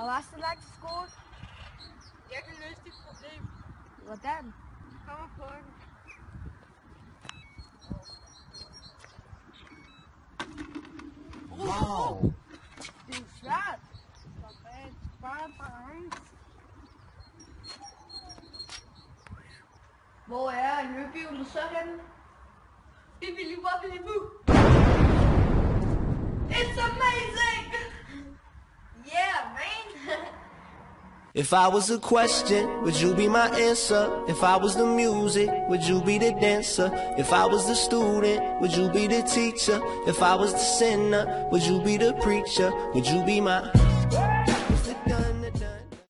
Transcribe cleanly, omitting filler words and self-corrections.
Og var så langt til skole? Jeg kan løse dit problem. Hvordan? Kom og prøv det. Wow! Det er svært. Hvor er løbehjulet så henne? Det vil lige bare blive nu. It's amazing! Yeah, man! If I was a question, would you be my answer? If I was the music, would you be the dancer? If I was the student, would you be the teacher? If I was the sinner, would you be the preacher? Would you be my